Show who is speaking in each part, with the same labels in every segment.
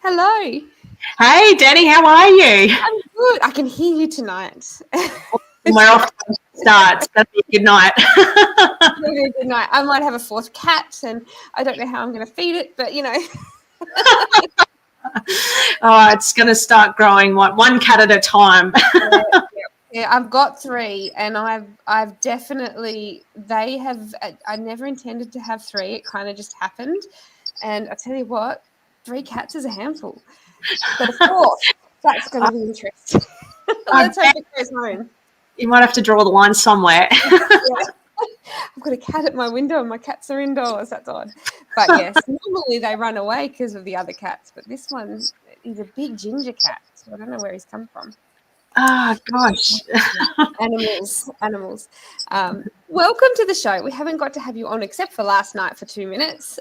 Speaker 1: Hello.
Speaker 2: Hey, Danny, how are you?
Speaker 1: I'm good. I can hear you tonight.
Speaker 2: We're off to start. It's going to be a good night.
Speaker 1: Good night. I might have a fourth cat, and I don't know how I'm going to feed it, but
Speaker 2: Oh, it's going to start growing one cat at a time.
Speaker 1: Yeah, I've got three, and I've definitely they have. I never intended to have three. It kind of just happened, and I tell you what, three cats is a handful. But a fourth, that's going to be interesting. Let's hope it goes home.
Speaker 2: You might have to draw the line somewhere.
Speaker 1: I've got a cat at my window and my cats are indoors. That's odd. But yes, normally they run away because of the other cats. But this one, he's a big ginger cat. So I don't know where he's come from.
Speaker 2: Oh, gosh.
Speaker 1: Animals. Welcome to the show. We haven't got to have you on except for last night for 2 minutes.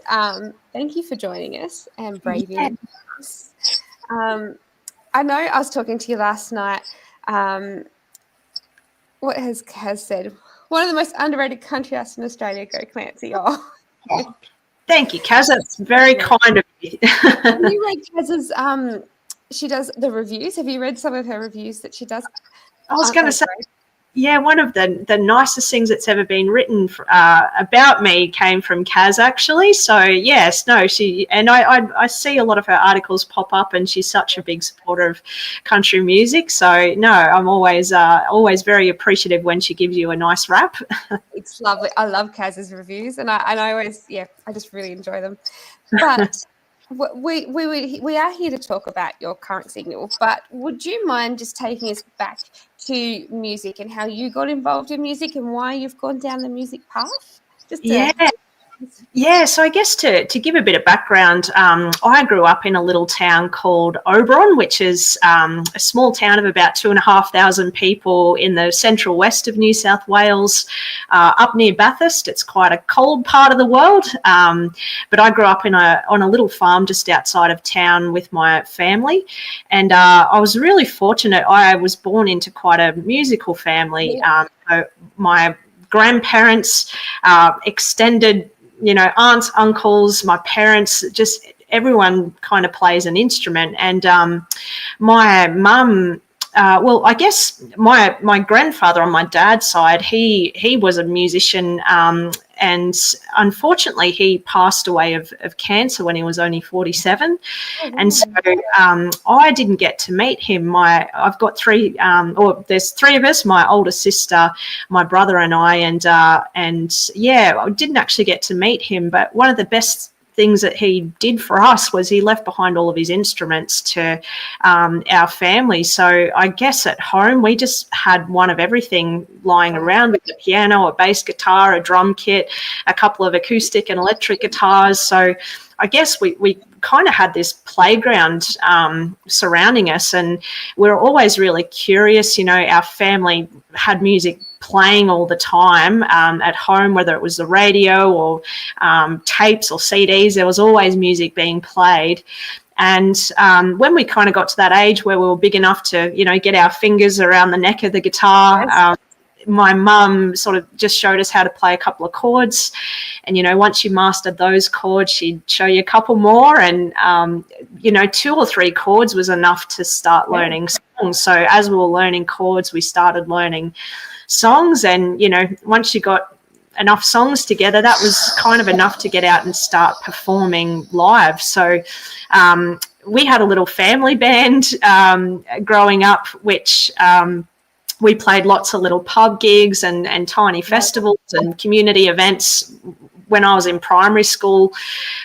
Speaker 1: Thank you for joining us and braving us. I know I was talking to you last night. What has Kaz said? One of the most underrated country artists in Australia. Go, Clancy. Oh.
Speaker 2: Thank you, Kaz. That's very kind of you.
Speaker 1: Have you read Kaz's, she does the reviews. Have you read some of her reviews that she does?
Speaker 2: I was going to say, yeah, one of the nicest things that's ever been written about me came from Kaz, actually. So, yes, no, I see a lot of her articles pop up, and she's such a big supporter of country music. So, no, I'm always very appreciative when she gives you a nice rap.
Speaker 1: It's lovely. I love Kaz's reviews, and I always, I just really enjoy them. But we are here to talk about your current single, but would you mind just taking us back to music and how you got involved in music and why you've gone down the music path?
Speaker 2: Yeah, so I guess to give a bit of background, I grew up in a little town called Oberon, which is a small town of about 2,500 people in the central west of New South Wales, up near Bathurst. It's quite a cold part of the world, but I grew up on a little farm just outside of town with my family, and I was really fortunate. I was born into quite a musical family. So my grandparents, extended, aunts, uncles, my parents, just everyone kind of plays an instrument. And my mum, I guess my grandfather on my dad's side, he was a musician, and unfortunately he passed away of cancer when he was only 47. And so I didn't get to meet him. I've got three, there's three of us, my older sister, my brother and I, and I didn't actually get to meet him. But one of the best things that he did for us was he left behind all of his instruments to our family. So I guess at home we just had one of everything lying around, with a piano, a bass guitar, a drum kit, a couple of acoustic and electric guitars. So I guess we kind of had this playground surrounding us, and we're always really curious. Our family had music playing all the time at home, whether it was the radio or tapes or CDs. There was always music being played. And when we kind of got to that age where we were big enough to, get our fingers around the neck of the guitar, my mum sort of just showed us how to play a couple of chords. And, once you mastered those chords, she'd show you a couple more. And, 2 or 3 chords was enough to start learning songs. So as we were learning chords, we started learning songs. And, once you got enough songs together, that was kind of enough to get out and start performing live. So we had a little family band growing up, which we played lots of little pub gigs and tiny festivals and community events. When I was in primary school,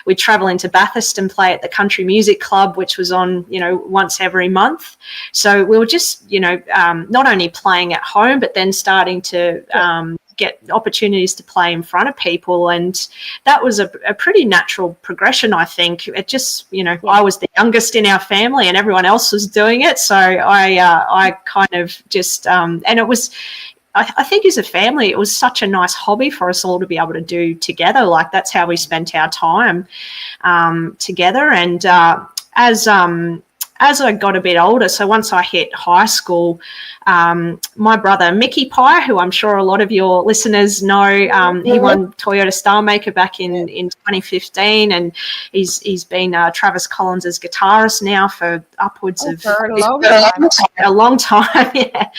Speaker 2: we'd travel into Bathurst and play at the Country Music Club, which was on, once every month. So we were just, not only playing at home, but then starting to get opportunities to play in front of people. And that was a pretty natural progression, I think. It just, I was the youngest in our family and everyone else was doing it. So I kind of just, and it was, I think as a family, it was such a nice hobby for us all to be able to do together. Like, that's how we spent our time together. And as I got a bit older, so once I hit high school, my brother Mickey Pye, who I'm sure a lot of your listeners know, he won Toyota Star Maker back in 2015, and he's been Travis Collins' guitarist now for upwards of a long time. Yeah.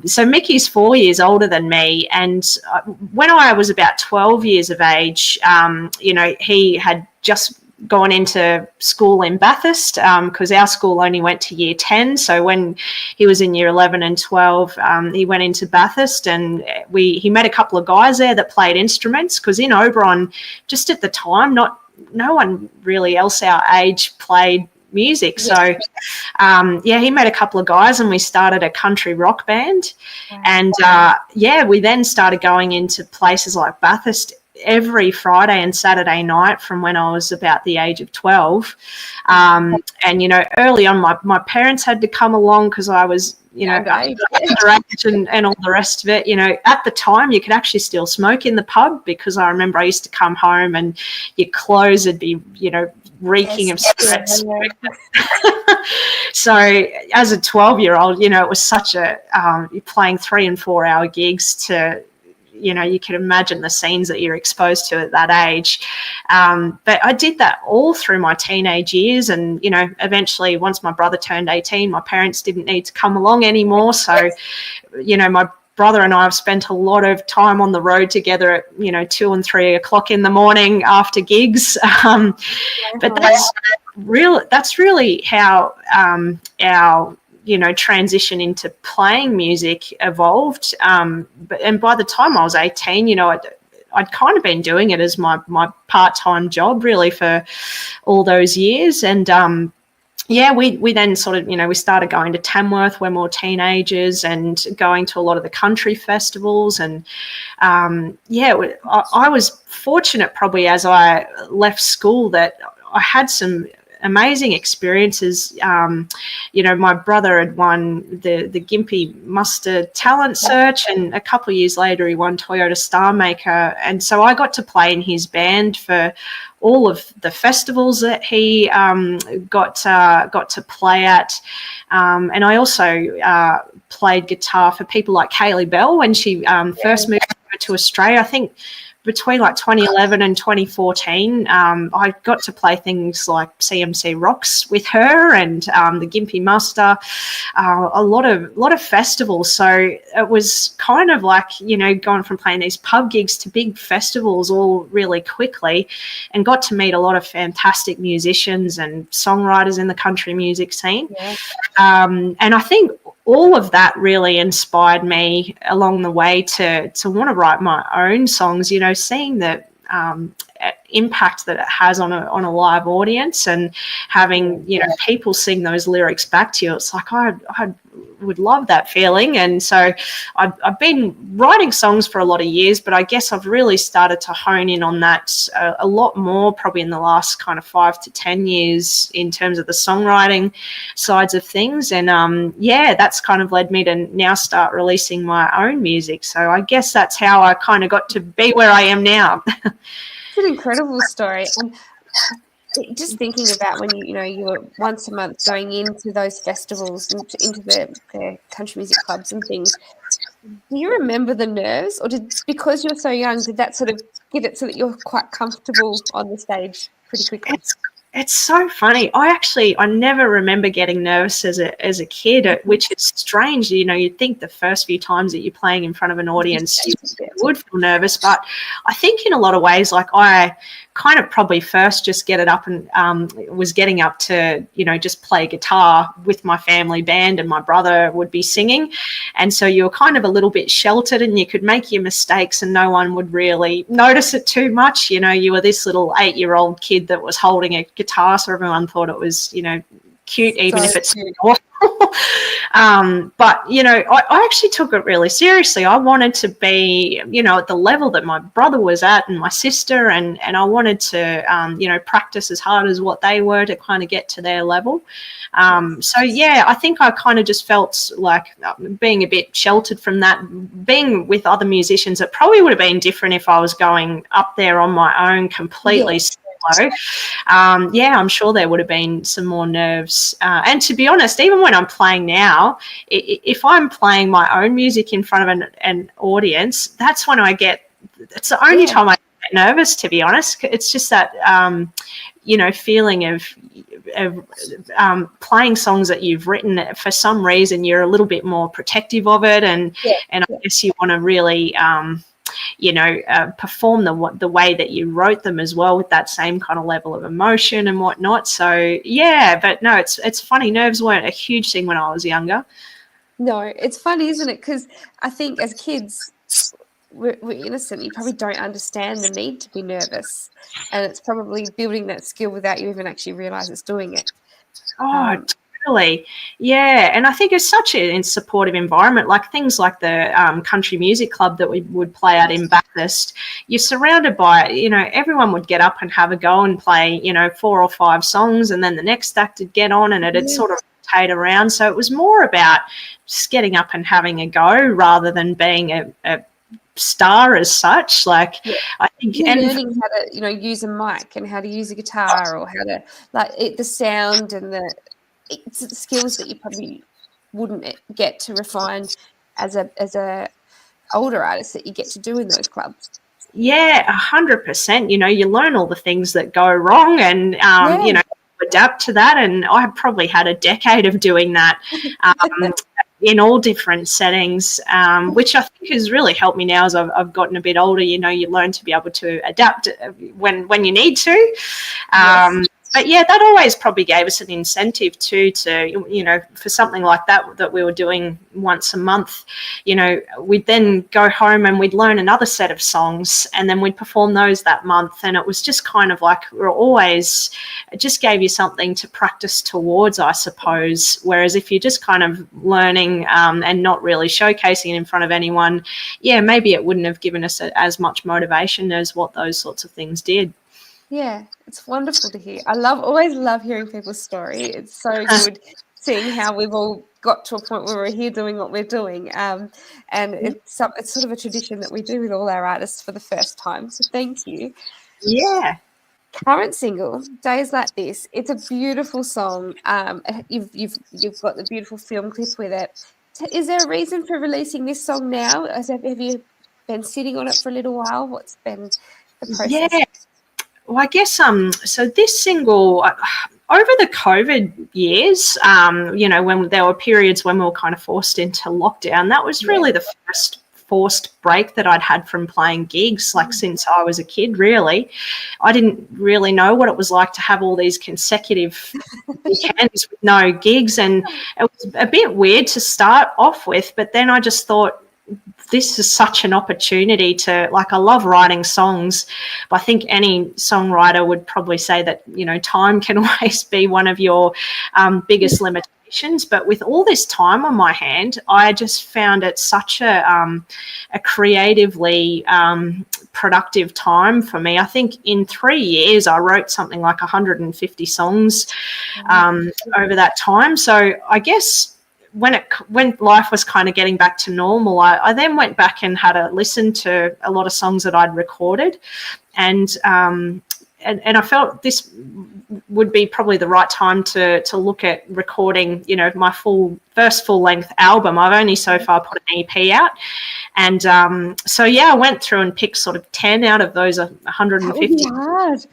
Speaker 2: So Mickey's 4 years older than me, and when I was about 12 years of age, he had just gone into school in Bathurst, because our school only went to year 10. So when he was in year 11 and 12, he went into Bathurst, and he met a couple of guys there that played instruments, because in Oberon, just at the time, no one really else our age played music. So he met a couple of guys, and we started a country rock band. Wow. And we then started going into places like Bathurst every Friday and Saturday night from when I was about the age of 12. And early on my parents had to come along, because I was underage and all the rest of it. At the time you could actually still smoke in the pub, because I remember I used to come home and your clothes would be reeking of cigarettes. So as a 12-year-old, it was such a you're playing 3 and 4 hour gigs to, you can imagine the scenes that you're exposed to at that age. But I did that all through my teenage years. And, eventually once my brother turned 18, my parents didn't need to come along anymore. So, my brother and I have spent a lot of time on the road together at, 2 and 3 o'clock in the morning after gigs. But that's really how our transition into playing music evolved. And by the time I was 18, I'd kind of been doing it as my part-time job really for all those years. And we then sort of, we started going to Tamworth when we were teenagers, and going to a lot of the country festivals. And I was fortunate, probably as I left school, that I had some amazing experiences. My brother had won the Gympie Muster Talent Search, and a couple of years later he won Toyota Star Maker, and so I got to play in his band for all of the festivals that he got to play at, and I also played guitar for people like Kaylee Bell when she first moved over to Australia. I think between like 2011 and 2014, I got to play things like CMC Rocks with her, and the Gympie Muster, a lot of festivals. So it was kind of like, going from playing these pub gigs to big festivals all really quickly, and got to meet a lot of fantastic musicians and songwriters in the country music scene. Yeah. And I think all of that really inspired me along the way to want to write my own songs, seeing the impact that it has on a live audience, and having, people sing those lyrics back to you. It's like, I would love that feeling. And so I've been writing songs for a lot of years, but I guess I've really started to hone in on that a lot more probably in the last kind of 5 to 10 years in terms of the songwriting sides of things. And that's kind of led me to now start releasing my own music. So I guess that's how I kind of got to be where I am now.
Speaker 1: It's an incredible story. And just thinking about when you were once a month going into those festivals and into the country music clubs and things, do you remember the nerves, or because you're so young, did that sort of get it so that you're quite comfortable on the stage pretty quickly?
Speaker 2: It's so funny. I never remember getting nervous as a kid, which is strange. You'd think the first few times that you're playing in front of an audience, you would feel nervous. But I think in a lot of ways, like I kind of probably first just get it up and was getting up to, just play guitar with my family band, and my brother would be singing. And so you were kind of a little bit sheltered, and you could make your mistakes and no one would really notice it too much. You were this little 8-year-old kid that was holding a guitar, so everyone thought it was, cute, even if it's awful. But I actually took it really seriously. I wanted to be at the level that my brother was at, and my sister, and I wanted to practice as hard as what they were to kind of get to their level. I think I kind of just felt like being a bit sheltered from that. Being with other musicians, it probably would have been different if I was going up there on my own completely. solo, I'm sure there would have been some more nerves. And to be honest, even when I'm playing now, if I'm playing my own music in front of an audience, that's when it's the only time I get nervous, to be honest. It's just that, feeling of playing songs that you've written. For some reason, you're a little bit more protective of it, and I guess you want to really perform the way that you wrote them as well, with that same kind of level of emotion and whatnot. So but no, it's funny. Nerves weren't a huge thing when I was younger.
Speaker 1: No, it's funny, isn't it? Because I think as kids, we're innocent. You probably don't understand the need to be nervous, and it's probably building that skill without you even actually realize it's doing it.
Speaker 2: Totally. Yeah, and I think it's such a supportive environment, like things like the country music club that we would play at in Bathurst. You're surrounded by, everyone would get up and have a go and play, 4 or 5 songs, and then the next act would get on, and it'd sort of rotate around. So it was more about just getting up and having a go rather than being a star as such. I think
Speaker 1: learning how to use a mic and how to use a guitar, or how to the sound and the skills that you probably wouldn't get to refine as a older artist that you get to do in those clubs.
Speaker 2: 100%. You learn all the things that go wrong, and adapt to that. And I probably had a decade of doing that in all different settings, which I think has really helped me now as I've gotten a bit older. You learn to be able to adapt when you need to. But that always probably gave us an incentive too, to, for something like that we were doing once a month, we'd then go home and we'd learn another set of songs, and then we'd perform those that month. And it was just kind of like it just gave you something to practice towards, I suppose. Whereas if you're just kind of learning and not really showcasing it in front of anyone, maybe it wouldn't have given us as much motivation as what those sorts of things did.
Speaker 1: Yeah, it's wonderful to hear. I always love hearing people's story. It's so good seeing how we've all got to a point where we're here doing what we're doing. And it's sort of a tradition that we do with all our artists for the first time. So thank you.
Speaker 2: Yeah.
Speaker 1: Current single, Days Like This. It's a beautiful song. You've got the beautiful film clip with it. Is there a reason for releasing this song now? Have you been sitting on it for a little while? What's been the process?
Speaker 2: Yeah. Well, I guess so this single, over the COVID years, when there were periods when we were kind of forced into lockdown, that was really the first forced break that I'd had from playing gigs, since I was a kid, really. I didn't really know what it was like to have all these consecutive weekends with no gigs, and it was a bit weird to start off with, but then I just thought, this is such an opportunity to, I love writing songs, but I think any songwriter would probably say that, time can always be one of your biggest limitations. But with all this time on my hand, I just found it such a creatively productive time for me. I think in 3 years, I wrote something like 150 songs over that time. So I guess when life was kind of getting back to normal, I then went back and had a listen to a lot of songs that I'd recorded, and I felt this would be probably the right time to look at recording, my first full-length album. I've only so far put an EP out, and I went through and picked sort of 10 out of those 150.
Speaker 1: That would be hard.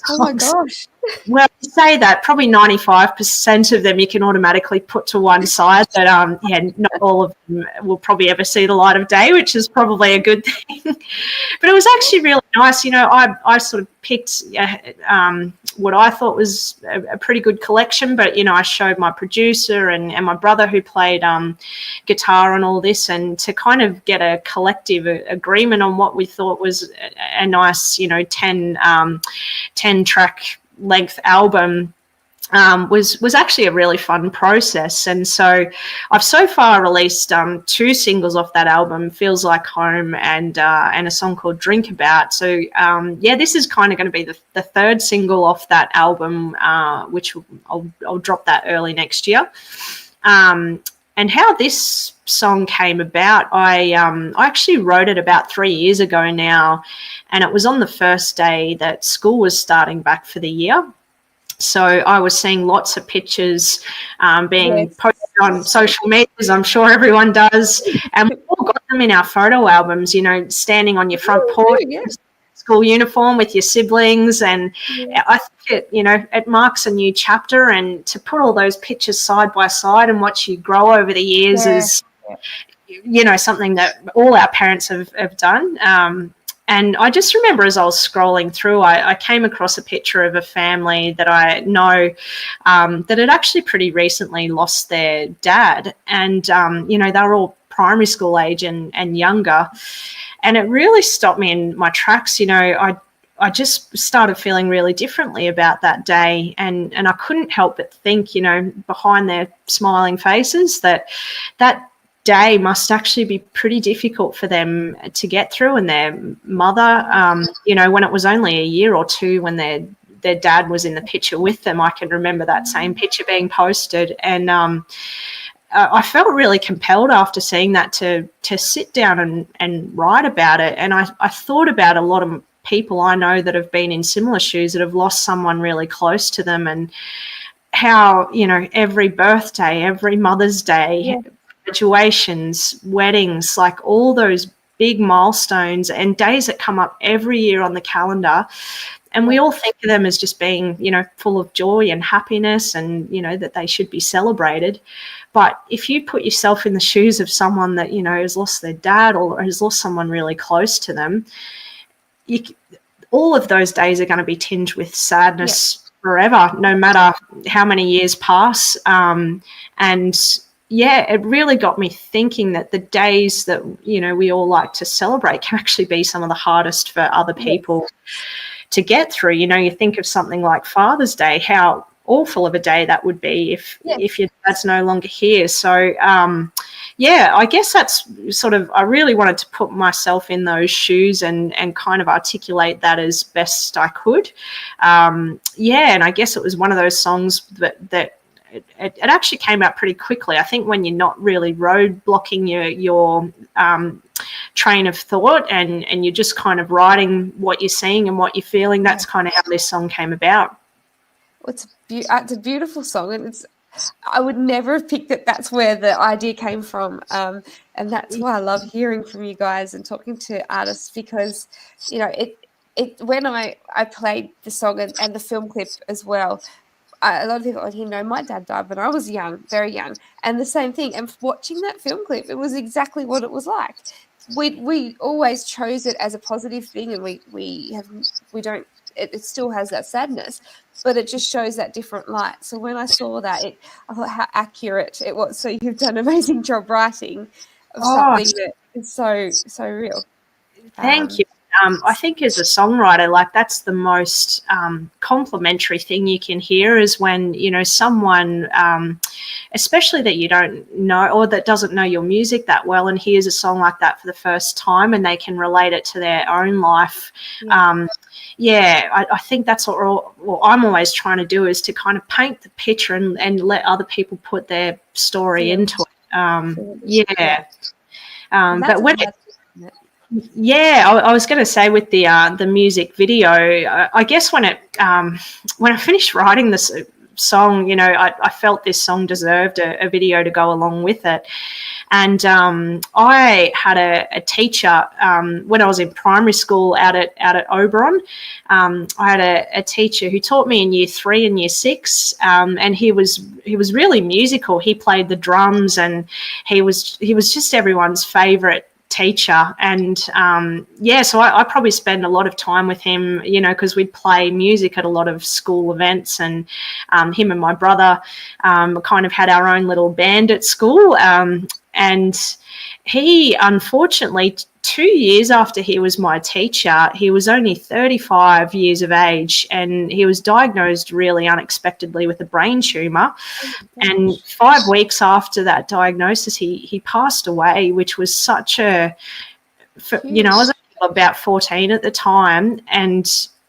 Speaker 1: Oh my gosh.
Speaker 2: Well, you say that probably 95% of them you can automatically put to one side, but not all of them will probably ever see the light of day, which is probably a good thing. But it was actually really nice. I sort of picked what I thought was a pretty good collection, but I showed my producer and my brother who played guitar and all this, and to kind of get a collective agreement on what we thought was a nice 10 track length album was actually a really fun process. And so I've so far released 2 singles off that album, Feels Like Home and a song called Drink About. So this is kind of going to be the 3rd single off that album, which I'll drop that early next year. And how this song came about, I actually wrote it about 3 years ago now, and it was on the first day that school was starting back for the year. So I was seeing lots of pictures being posted on social media, as I'm sure everyone does, and we all got them in our photo albums, you know, standing on your front porch, school uniform with your siblings, and I think it marks a new chapter, and to put all those pictures side by side and watch you grow over the years is, you know, something that all our parents have done. And I just remember as I was scrolling through, I came across a picture of a family that I know that had actually pretty recently lost their dad. And, you know, they were all primary school age and younger. And it really stopped me in my tracks. You know, I just started feeling really differently about that day. And I couldn't help but think, you know, behind their smiling faces, that day must actually be pretty difficult for them to get through. And their mother, you know, when it was only a year or two when their dad was in the picture with them, I can remember that same picture being posted. And I felt really compelled after seeing that to sit down and write about it. And I thought about a lot of people I know that have been in similar shoes, that have lost someone really close to them, and how, you know, every birthday, every Mother's Day, graduations, weddings, like all those big milestones and days that come up every year on the calendar. And we all think of them as just being, you know, full of joy and happiness, and, you know, that they should be celebrated. But if you put yourself in the shoes of someone that, you know, has lost their dad or has lost someone really close to them, all of those days are going to be tinged with sadness forever, no matter how many years pass. And yeah, it really got me thinking that the days that, you know, we all like to celebrate can actually be some of the hardest for other people to get through. You know, you think of something like Father's Day, how awful of a day that would be if your dad's no longer here. So, I guess that's sort of, I really wanted to put myself in those shoes and kind of articulate that as best I could. And I guess it was one of those songs that it actually came out pretty quickly. I think when you're not really road blocking your train of thought and you're just kind of writing what you're seeing and what you're feeling, that's kind of how this song came about.
Speaker 1: It's a beautiful song, and I would never have picked that that's where the idea came from, and that's why I love hearing from you guys and talking to artists, because, you know, it when I played the song and the film clip as well, a lot of people, you know, my dad died when I was young, very young, and the same thing. And watching that film clip, it was exactly what it was like. We always chose it as a positive thing, and we don't. It still has that sadness, but it just shows that different light. So when I saw that, I thought how accurate it was. So you've done an amazing job writing of something that is so real.
Speaker 2: Thank you. I think as a songwriter, like, that's the most complimentary thing you can hear, is when, you know, someone, especially that you don't know or that doesn't know your music that well, and hears a song like that for the first time and they can relate it to their own life. I think that's what I'm always trying to do, is to kind of paint the picture and let other people put their story into it. But when I was going to say with the music video, I guess when I finished writing this song, you know, I felt this song deserved a video to go along with it. And I had a teacher when I was in primary school out at Oberon. I had a teacher who taught me in year 3 and year 6, and he was really musical. He played the drums, and he was just everyone's favourite teacher. And so I probably spend a lot of time with him, you know, because we'd play music at a lot of school events, and him and my brother kind of had our own little band at school. And he, unfortunately, 2 years after he was my teacher, he was only 35 years of age, and he was diagnosed really unexpectedly with a brain tumor. And 5 weeks after that diagnosis, he passed away, which was such you know, I was about 14 at the time, and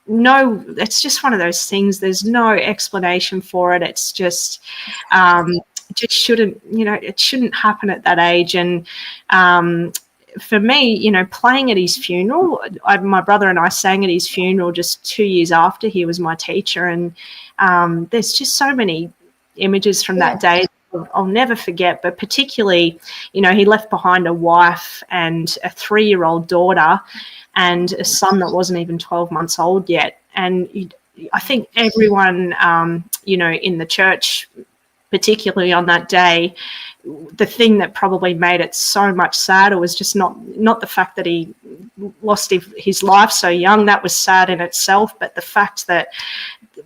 Speaker 2: it's just one of those things. There's no explanation for it. It's just, just shouldn't, it shouldn't happen at that age. And for me, playing at his funeral, my brother and I sang at his funeral just 2 years after he was my teacher. And there's just so many images from that day I'll never forget, but particularly, he left behind a wife and a 3-year-old daughter and a son that wasn't even 12 months old yet. And I think everyone, in the church, particularly on that day, the thing that probably made it so much sadder was just not the fact that he lost his life so young. That was sad in itself, but the fact that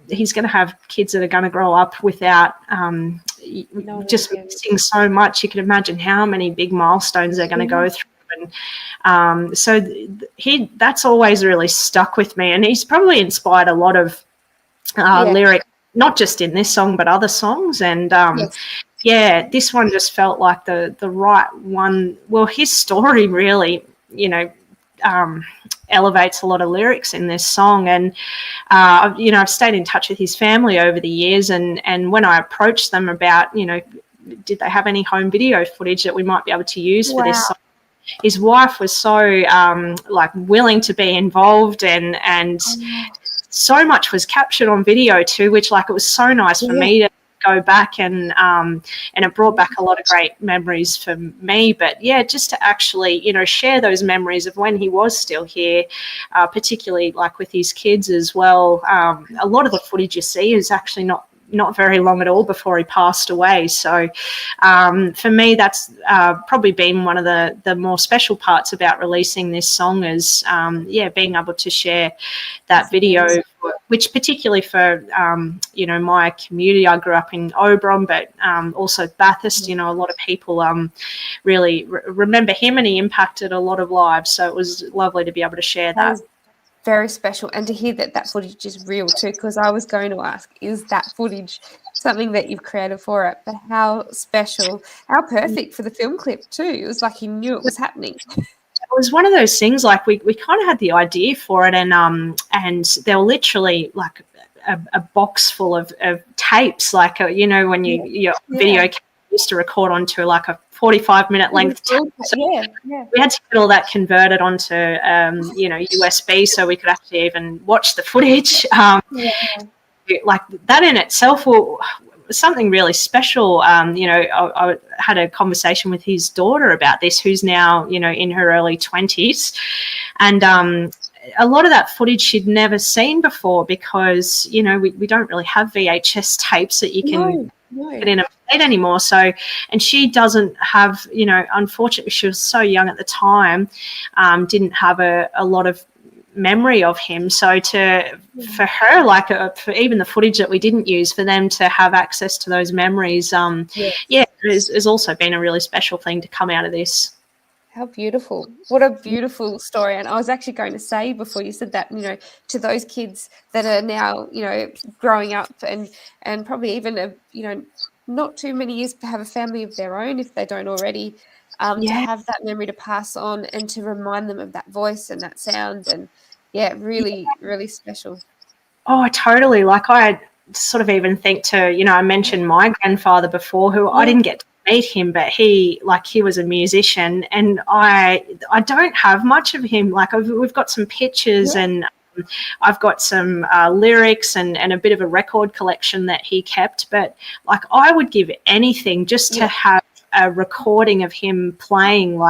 Speaker 2: he's going to have kids that are going to grow up without just missing so much. You can imagine how many big milestones they're going to go through. And so that's always really stuck with me, and he's probably inspired a lot of lyric, not just in this song but other songs. And this one just felt like the right one. Well, his story really elevates a lot of lyrics in this song. And I've stayed in touch with his family over the years, and when I approached them about did they have any home video footage that we might be able to use for this song, his wife was so willing to be involved, and so much was captured on video too, which it was so nice for me to go back, and it brought back a lot of great memories for me. But just to actually share those memories of when he was still here, particularly with his kids as well. A lot of the footage you see is actually not very long at all before he passed away. So for me, that's probably been one of the more special parts about releasing this song, is being able to share that video, which particularly for my community. I grew up in Oberon, but also Bathurst. A lot of people really remember him, and he impacted a lot of lives. So it was lovely to be able to share that.
Speaker 1: Very special, and to hear that footage is real too, because I was going to ask, is that footage something that you've created for it? But how special, how perfect for the film clip too. It was like he knew it was happening.
Speaker 2: It was one of those things, we kind of had the idea for it, and they were literally a box full of tapes, when your video used to record onto a 45-minute length tape. So we had to get all that converted onto USB, so we could actually even watch the footage. That in itself was something really special. I had a conversation with his daughter about this, who's now in her early 20s, and a lot of that footage she'd never seen before, because we don't really have VHS tapes that you can put in a plate anymore. So, and she doesn't have, unfortunately, she was so young at the time, didn't have a lot of memory of him. So for her, for even the footage that we didn't use, for them to have access to those memories, has also been a really special thing to come out of this.
Speaker 1: How beautiful. What a beautiful story. And I was actually going to say, before you said that, to those kids that are now, growing up and probably even, not too many years to have a family of their own, if they don't already, to have that memory to pass on and to remind them of that voice and that sound. And really, really special.
Speaker 2: Oh, totally. I sort of even think to, I mentioned my grandfather before, who I didn't get to meet him, but he was a musician, and I don't have much of him. We've got some pictures, and I've got some lyrics and a bit of a record collection that he kept, but I would give anything just to have a recording of him playing.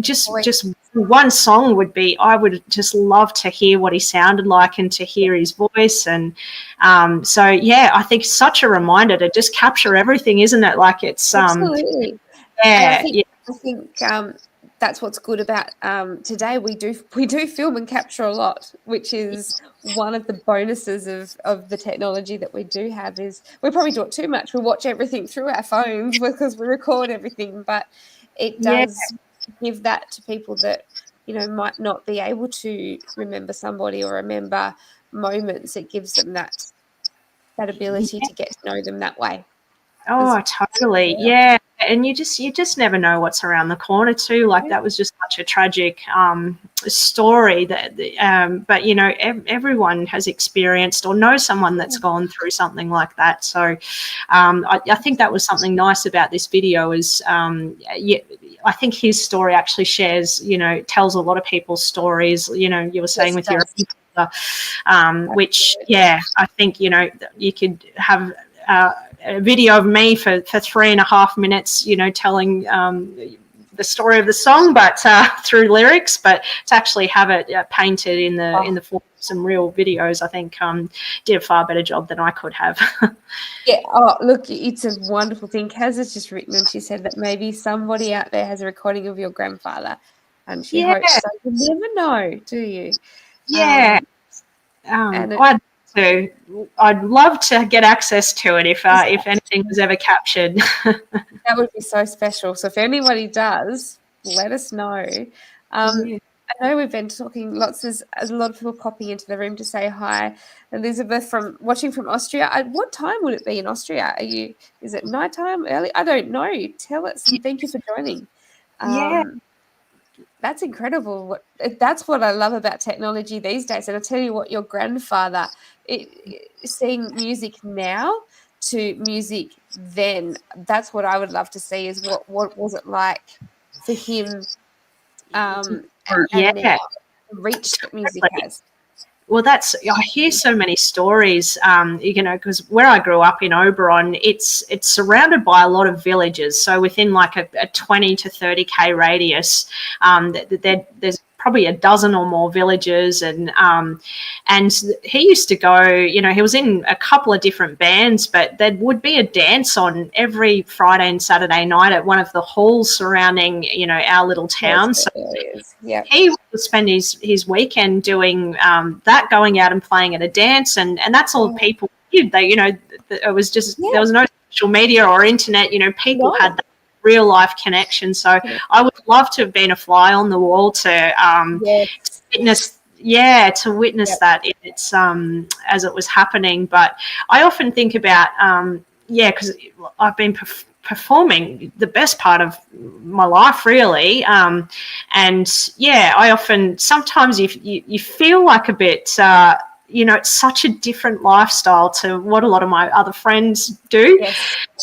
Speaker 2: Just one song would be, I would just love to hear what he sounded like and to hear his voice. And I think such a reminder to just capture everything, isn't it? It's
Speaker 1: absolutely. I think that's what's good about today. We do film and capture a lot, which is one of the bonuses of the technology that we do have. Is we probably do it too much. We watch everything through our phones because we record everything, but it does give that to people that might not be able to remember somebody or remember moments. It gives them that ability to get to know them that way.
Speaker 2: Oh, totally. Yeah. And you just never know what's around the corner too. Like that was just such a tragic story but you know, everyone has experienced or knows someone that's gone through something like that. So I think that was something nice about this video is I think his story actually shares, you know, tells a lot of people's stories. You know, you were saying with your which I think, you know, you could have a video of me for 3.5 minutes, you know, telling the story of the song, but through lyrics. But to actually have it painted in the form of some real videos, I think did a far better job than I could have.
Speaker 1: Yeah. Oh, look, it's a wonderful thing. Kaz has just written, and she said that maybe somebody out there has a recording of your grandfather, and she hopes so. You never know, do you?
Speaker 2: Yeah. I'd love to get access to it if anything was ever captured.
Speaker 1: That would be so special. So if anybody does, let us know. I know we've been talking lots. There's a lot of people popping into the room to say hi. Elizabeth watching from Austria. What time would it be in Austria? Is it nighttime, early? I don't know. Tell us. Thank you for joining. That's incredible. That's what I love about technology these days. And I tell you what, your grandfather, seeing music now to music then, that's what I would love to see is what was it like for him and now, the reach that music has.
Speaker 2: Well, I hear so many stories, you know, because where I grew up in Oberon, it's surrounded by a lot of villages. So within like a 20 to 30K radius, there's probably a dozen or more villages. And he used to go, you know, he was in a couple of different bands, but there would be a dance on every Friday and Saturday night at one of the halls surrounding, you know, our little town. So he would spend his weekend doing that, going out and playing at a dance, and that's all people did. They, you know, it was just there was no social media or internet. You know, people had that real life connection. So I would love to have been a fly on the wall to witness. Yeah, to witness that it's as it was happening. But I often think about because I've been performing the best part of my life, really, and I often sometimes you feel like a bit. You know, it's such a different lifestyle to what a lot of my other friends do.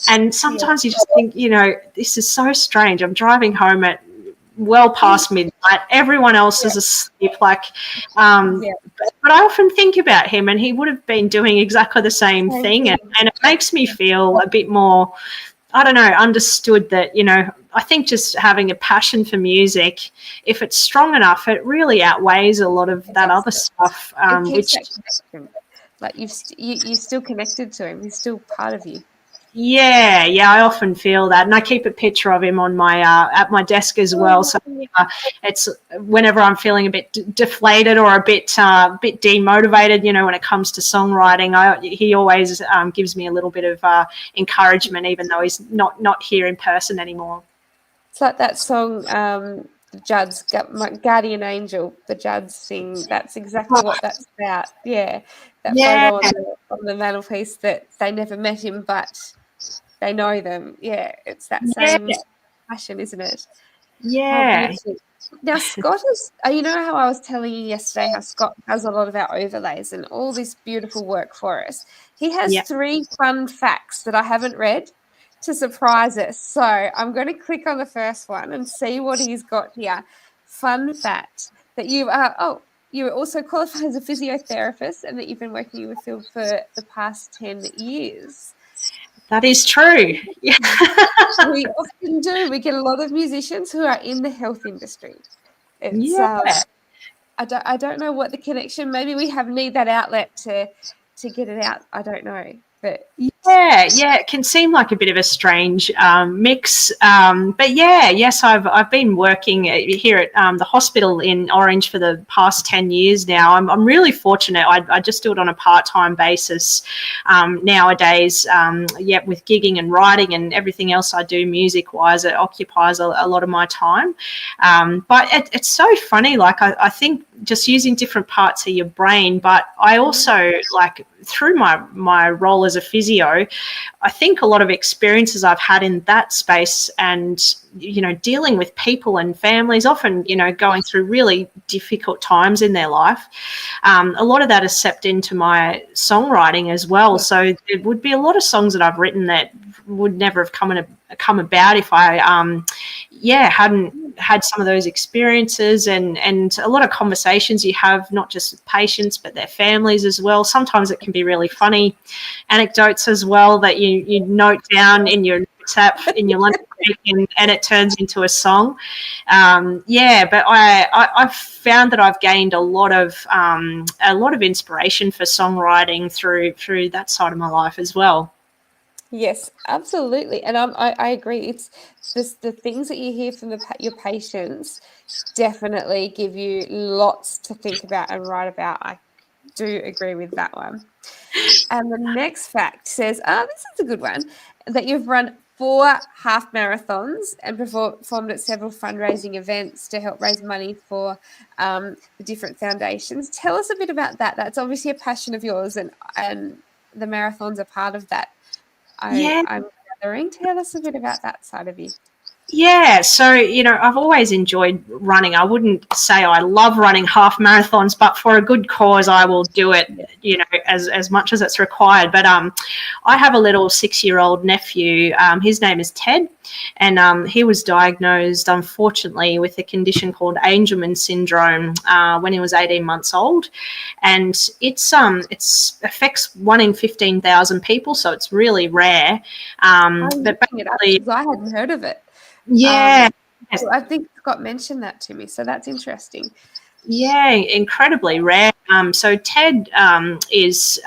Speaker 2: And sometimes you just think, you know, this is so strange. I'm driving home at well past midnight. Everyone else is asleep. Like, but I often think about him, and he would have been doing exactly the same thing. And it makes me feel a bit more, I don't know, understood that, you know, I think just having a passion for music, if it's strong enough, it really outweighs a lot of that other stuff.
Speaker 1: Like you're still connected to him. He's still part of you.
Speaker 2: Yeah, I often feel that, and I keep a picture of him on my at my desk as well. So it's whenever I'm feeling a bit deflated or a bit demotivated, you know, when it comes to songwriting, he always gives me a little bit of encouragement, even though he's not here in person anymore.
Speaker 1: It's like that song, Judds, my Guardian Angel, the Judds sing. That's exactly what that's about. Yeah, that photo on the mantelpiece that they never met him, but they know them. Yeah, it's that same passion, isn't it?
Speaker 2: Yeah.
Speaker 1: Now, Scott is, you know how I was telling you yesterday how Scott does a lot of our overlays and all this beautiful work for us. He has 3 fun facts that I haven't read to surprise us. So I'm going to click on the first one and see what he's got here. Fun fact that you are, you're also qualified as a physiotherapist and that you've been working in the field for the past 10 years.
Speaker 2: That is true. Yeah.
Speaker 1: We often do. We get a lot of musicians who are in the health industry. It's, I don't know what the connection. Maybe we need that outlet to get it out. I don't know, but
Speaker 2: it can seem like a bit of a strange mix. But yes, I've been working here at the hospital in Orange for the past 10 years now. I'm really fortunate. I just do it on a part-time basis nowadays. With gigging and writing and everything else I do music-wise, it occupies a lot of my time. But it's so funny. Like I think just using different parts of your brain. But I also, like, through my role as a physio, I think a lot of experiences I've had in that space and, dealing with people and families, often, going through really difficult times in their life. A lot of that has seeped into my songwriting as well. So there would be a lot of songs that I've written that would never have come about if I, hadn't had some of those experiences and a lot of conversations you have, not just with patients, but their families as well. Sometimes it can be really funny anecdotes as well that you note down in your WhatsApp in your lunch break and it turns into a song. But I've found that I've gained a lot of inspiration for songwriting through that side of my life as well.
Speaker 1: Yes, absolutely. And I agree. It's the things that you hear from your patients definitely give you lots to think about and write about. I do agree with that one. And the next fact says, this is a good one, that you've run 4 half marathons and performed at several fundraising events to help raise money for the different foundations. Tell us a bit about that. That's obviously a passion of yours, and the marathons are part of that. I'm gathering. Tell us a bit about that side of you.
Speaker 2: Yeah, so, I've always enjoyed running. I wouldn't say I love running half marathons, but for a good cause, I will do it, as much as it's required. But I have a little 6-year-old nephew. His name is Ted, and he was diagnosed, unfortunately, with a condition called Angelman syndrome when he was 18 months old. And it's affects 1 in 15,000 people, so it's really rare. But basically,
Speaker 1: I hadn't heard of it.
Speaker 2: Yeah.
Speaker 1: I think Scott mentioned that to me, so that's interesting.
Speaker 2: Yeah, incredibly rare. So Ted has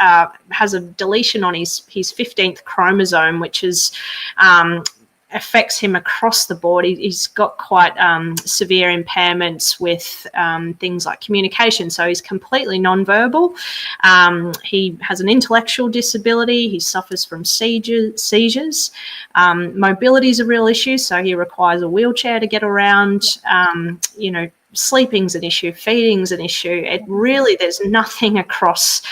Speaker 2: a deletion on his 15th chromosome, which is affects him across the board. He's got quite severe impairments with things like communication. So he's completely nonverbal. He has an intellectual disability. He suffers from seizures. Mobility is a real issue. So he requires a wheelchair to get around. Sleeping's an issue, feeding's an issue. There's nothing across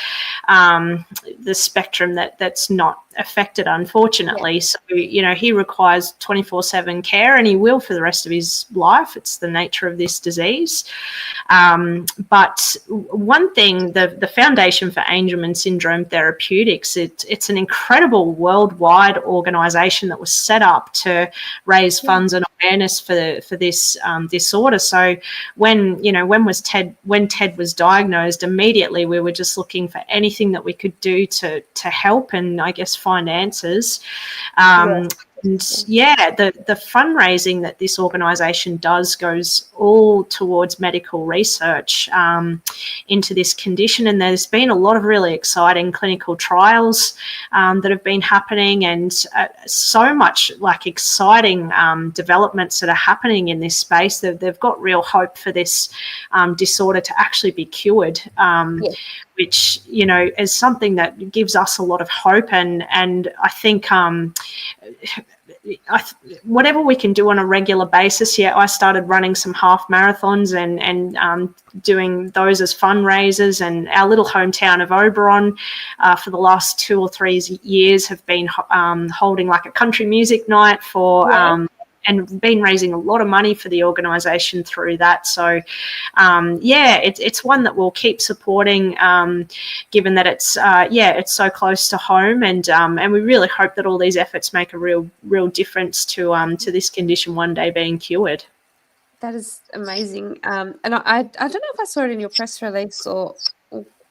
Speaker 2: the spectrum that's not affected, unfortunately. So, he requires 24/7 care, and he will for the rest of his life. It's the nature of this disease. But one thing, the Foundation for Angelman Syndrome Therapeutics, it's an incredible worldwide organisation that was set up to raise funds and awareness for this disorder. So when Ted was diagnosed, immediately we were just looking for anything that we could do to help and, I guess, find answers. And the fundraising that this organisation does goes all towards medical research into this condition. And there's been a lot of really exciting clinical trials that have been happening, and so much exciting developments that are happening in this space. They've got real hope for this disorder to actually be cured. Which, is something that gives us a lot of hope. And I think whatever we can do on a regular basis. I started running some half marathons and doing those as fundraisers. And our little hometown of Oberon for the last 2 or 3 years have been holding a country music night for and been raising a lot of money for the organisation through that. So, it's one that we'll keep supporting, given that it's so close to home, and we really hope that all these efforts make a real difference to this condition one day being cured.
Speaker 1: That is amazing. And I don't know if I saw it in your press release or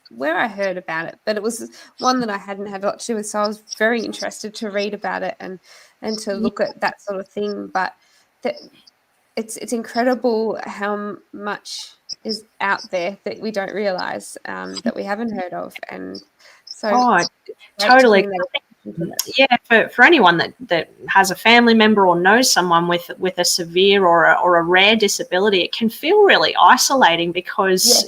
Speaker 1: where I heard about it, but it was one that I hadn't had a lot to do with, so I was very interested to read about it and to look at that sort of thing. But it's incredible how much is out there that we don't realise, that we haven't heard of. And so
Speaker 2: totally. For anyone that has a family member or knows someone with a severe or a rare disability, it can feel really isolating because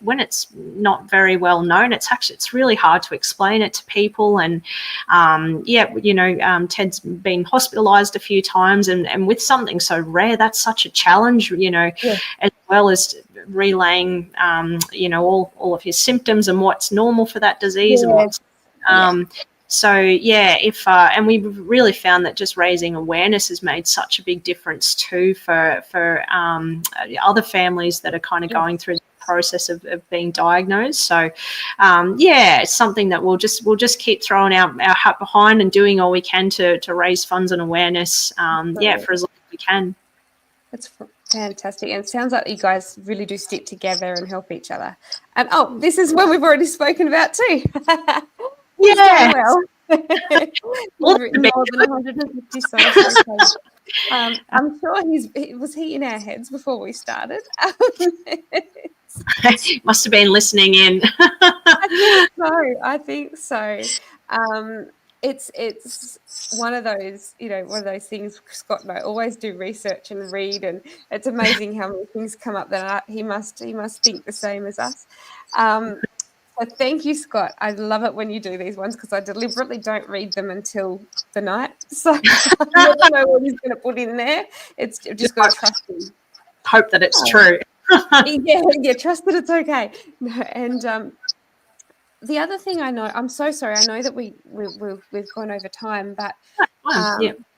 Speaker 2: when it's not very well known, it's really hard to explain it to people. And Ted's been hospitalised a few times, and with something so rare, that's such a challenge. As well as relaying, all of his symptoms and what's normal for that disease and
Speaker 1: Yeah.
Speaker 2: what's So yeah, if and we really found that just raising awareness has made such a big difference too for other families that are kind of going through the process of being diagnosed. So it's something that we'll just keep throwing our hat behind and doing all we can to raise funds and awareness. For as long as we can.
Speaker 1: That's fantastic. And it sounds like you guys really do stick together and help each other. And this is one we've already spoken about too. He's done well. He's written more than 150 songs. I'm sure was he in our heads before we started?
Speaker 2: Must have been listening in.
Speaker 1: I think so. It's one of those, one of those things. Scott and I always do research and read, and it's amazing how many things come up that he must think the same as us. So thank you, Scott. I love it when you do these ones because I deliberately don't read them until the night. So I never know what he's going to put in there. It's just got to trust him.
Speaker 2: Hope that it's true.
Speaker 1: Yeah, trust that it's okay. No, and the other thing I know, I'm so sorry. I know that we've gone over time, but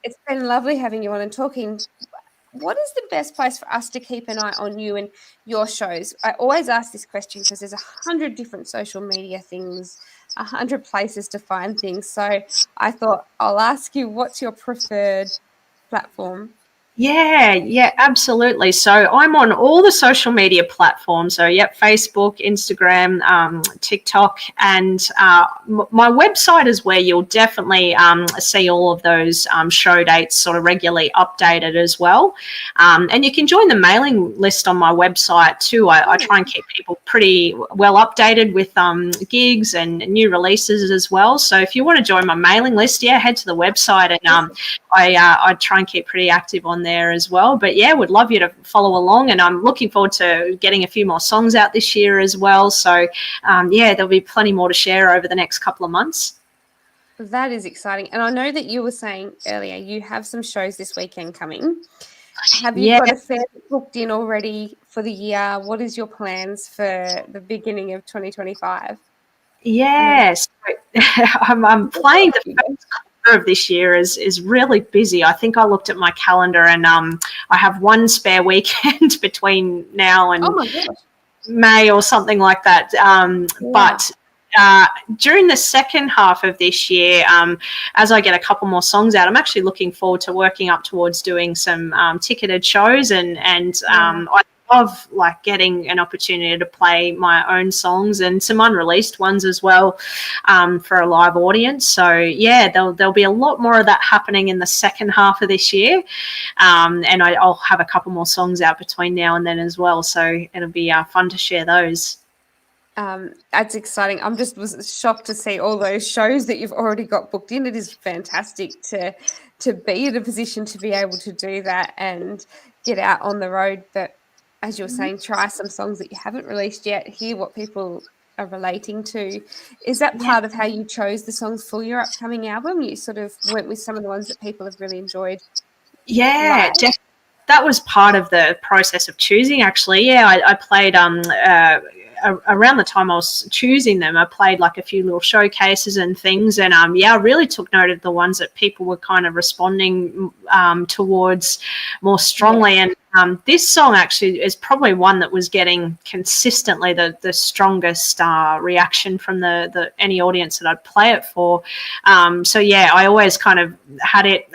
Speaker 1: it's been lovely having you on and talking. What is the best place for us to keep an eye on you and your shows? I always ask this question because there's 100 different social media things, 100 places to find things. So I thought I'll ask you, what's your preferred platform?
Speaker 2: Yeah, absolutely. So I'm on all the social media platforms. So Facebook, Instagram, TikTok, and my website is where you'll definitely see all of those show dates sort of regularly updated as well. And you can join the mailing list on my website too. I try and keep people pretty well updated with gigs and new releases as well. So if you want to join my mailing list, head to the website, and I try and keep pretty active on there as well. But would love you to follow along, and I'm looking forward to getting a few more songs out this year as well. So there'll be plenty more to share over the next couple of months.
Speaker 1: That is exciting. And I know that you were saying earlier you have some shows this weekend coming. Have you got a fair booked in already for the year? What is your plans for the beginning of 2025?
Speaker 2: Yes, I'm playing the first quarter of this year is really busy. I think I looked at my calendar, and I have one spare weekend between now and May or something like that. But during the second half of this year, as I get a couple more songs out, I'm actually looking forward to working up towards doing some ticketed shows, and I love getting an opportunity to play my own songs and some unreleased ones as well for a live audience. So there'll be a lot more of that happening in the second half of this year, and I'll have a couple more songs out between now and then as well. So it'll be fun to share those.
Speaker 1: That's exciting. Was shocked to see all those shows that you've already got booked in. It is fantastic to be in a position to be able to do that and get out on the road. But as you're saying, try some songs that you haven't released yet, hear what people are relating to. Is that part of how you chose the songs for your upcoming album? You sort of went with some of the ones that people have really enjoyed?
Speaker 2: Yeah, definitely. That was part of the process of choosing, actually. I played around the time I was choosing them, I played a few little showcases and things, and I really took note of the ones that people were kind of responding towards more strongly. And this song actually is probably one that was getting consistently the strongest reaction from the any audience that I'd play it for. I always kind of had it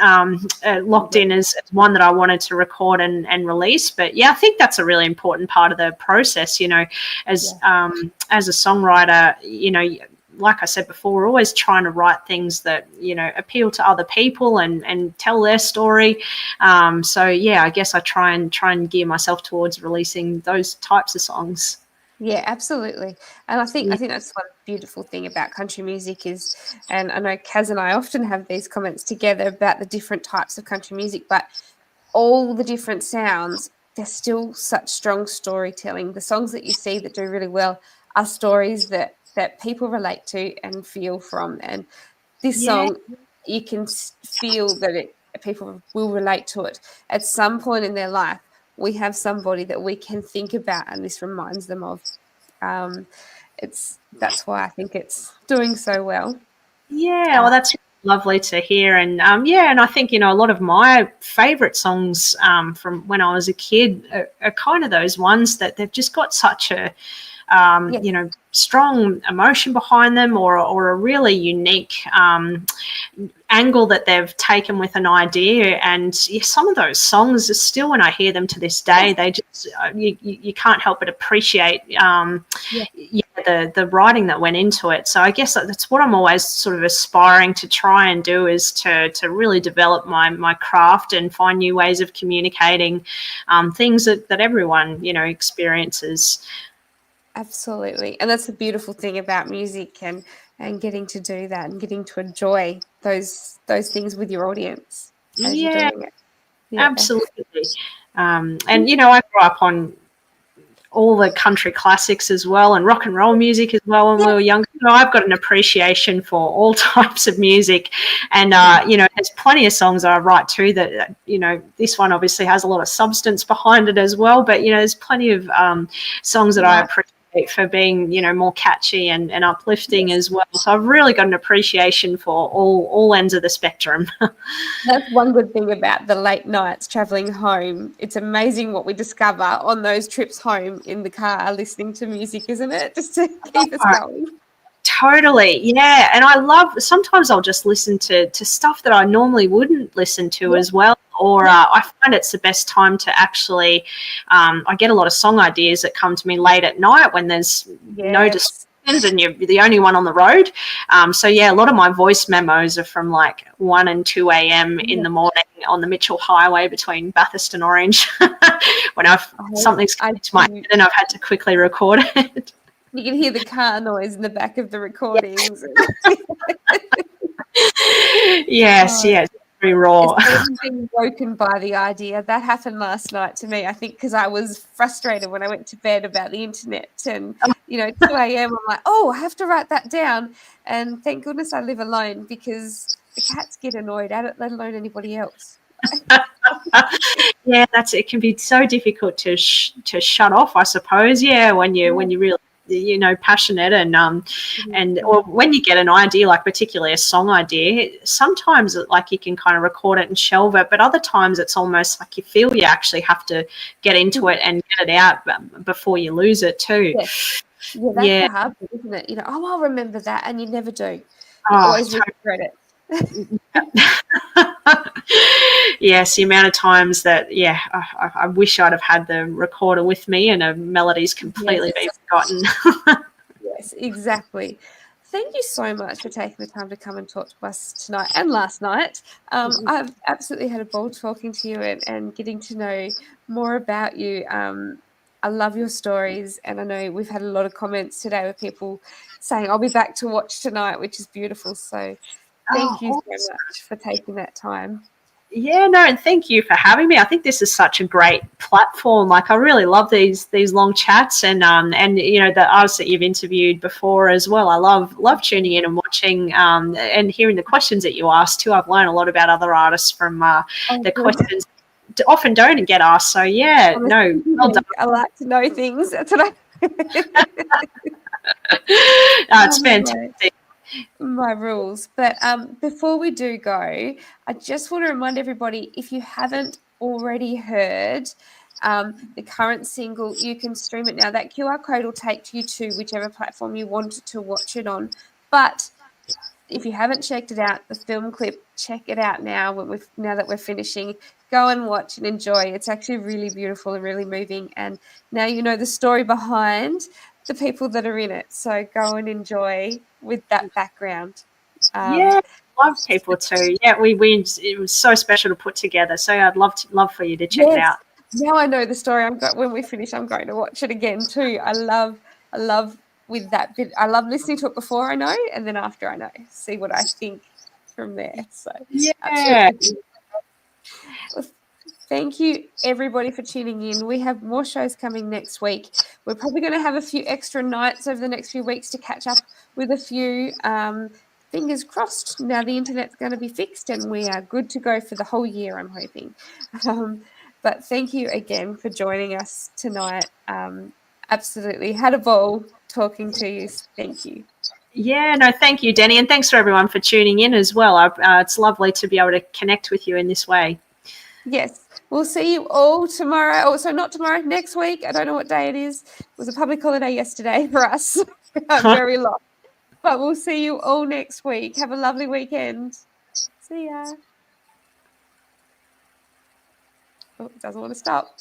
Speaker 2: locked in as one that I wanted to record and release. But I think that's a really important part of the process, as a songwriter, like I said before, we're always trying to write things that, appeal to other people and tell their story. I guess I try and gear myself towards releasing those types of songs.
Speaker 1: Yeah, absolutely. And I think that's one beautiful thing about country music is, and I know Kaz and I often have these comments together about the different types of country music, but all the different sounds, there's still such strong storytelling. The songs that you see that do really well are stories that people relate to and feel from. And this song, you can feel that people will relate to it at some point in their life. we have somebody that we can think about, and this reminds them of. That's why I think it's doing so well.
Speaker 2: Yeah, well, that's lovely to hear. And and I think, a lot of my favorite songs from when I was a kid are kind of those ones that they've just got such a, strong emotion behind them, or a really unique angle that they've taken with an idea. And some of those songs are still, when I hear them to this day, they just you can't help but appreciate the writing that went into it. So I guess that's what I'm always sort of aspiring to try and do, is to really develop my craft and find new ways of communicating things that everyone experiences.
Speaker 1: Absolutely. And that's the beautiful thing about music, and getting to do that and getting to enjoy those things with your audience as you're doing it. Yeah.
Speaker 2: Absolutely. And I grew up on all the country classics as well, and rock and roll music as well when we were younger. So I've got an appreciation for all types of music, and there's plenty of songs I write too that this one obviously has a lot of substance behind it as well, but there's plenty of songs that I appreciate for being more catchy and uplifting as well. So I've really got an appreciation for all ends of the spectrum.
Speaker 1: That's one good thing about the late nights traveling home. It's amazing what we discover on those trips home in the car listening to music, isn't it? Just to keep us going.
Speaker 2: Totally. Yeah. And sometimes I'll just listen to stuff that I normally wouldn't listen to as well. Or I find it's the best time to actually, I get a lot of song ideas that come to me late at night when there's no distractions and you're the only one on the road. A lot of my voice memos are from like 1 and 2 a.m. in the morning on the Mitchell Highway between Bathurst and Orange when something's come to my head and I've had to quickly record it.
Speaker 1: You can hear the car noise in the back of the recordings.
Speaker 2: Yes. Very raw.
Speaker 1: It's being broken by the idea. That happened last night to me, I think, because I was frustrated when I went to bed about the internet. And, 2 a.m, I'm like, I have to write that down. And thank goodness I live alone, because the cats get annoyed at it, let alone anybody else.
Speaker 2: It can be so difficult to shut off, I suppose. When you really passionate and or when you get an idea, like particularly a song idea, sometimes like you can kind of record it and shelve it, but other times it's almost like you feel you actually have to get into it and get it out before you lose it too.
Speaker 1: That's the hard bit, isn't it? I'll remember that, and you never do. You always regret it.
Speaker 2: Yes, the amount of times that I wish I'd have had the recorder with me and a melody's completely been forgotten.
Speaker 1: Yes, exactly. Thank you so much for taking the time to come and talk to us tonight and last night. I've absolutely had a ball talking to you and getting to know more about you. I love your stories, and I know we've had a lot of comments today with people saying, I'll be back to watch tonight, which is beautiful. So thank you so much for taking that time.
Speaker 2: And thank you for having me. I think this is such a great platform. Like, I really love these long chats, and the artists that you've interviewed before as well. I love tuning in and watching and hearing the questions that you asked too. I've learned a lot about other artists from the questions often don't get asked. So well done.
Speaker 1: I like to know things. That's what
Speaker 2: It's fantastic.
Speaker 1: My rules. But before we do go, I just want to remind everybody, if you haven't already heard the current single, you can stream it now. That QR code will take you to whichever platform you want to watch it on. But if you haven't checked it out, the film clip, check it out now. Now that we're finishing, go and watch and enjoy. It's actually really beautiful and really moving. And now you know the story behind the people that are in it. So go and enjoy with that background.
Speaker 2: Love people too. It was so special to put together. So I'd love for you to check it out.
Speaker 1: Now I know the story. When we finish, I'm going to watch it again too. I love with that bit. I love listening to it before I know, and then after I know, see what I think from there. So absolutely. Well, thank you everybody for tuning in. We have more shows coming next week. We're probably going to have a few extra nights over the next few weeks to catch up with a few. Fingers crossed. Now the internet's going to be fixed and we are good to go for the whole year, I'm hoping. But thank you again for joining us tonight. Absolutely had a ball talking to you. Thank you.
Speaker 2: Yeah, no, thank you, Denny, and thanks for everyone for tuning in as well. It's lovely to be able to connect with you in this way.
Speaker 1: Yes, we'll see you all tomorrow. Oh, so not tomorrow, next week. I don't know what day it is. It was a public holiday yesterday for us. Very long. But we'll see you all next week. Have a lovely weekend. See ya. Oh, it doesn't want to stop.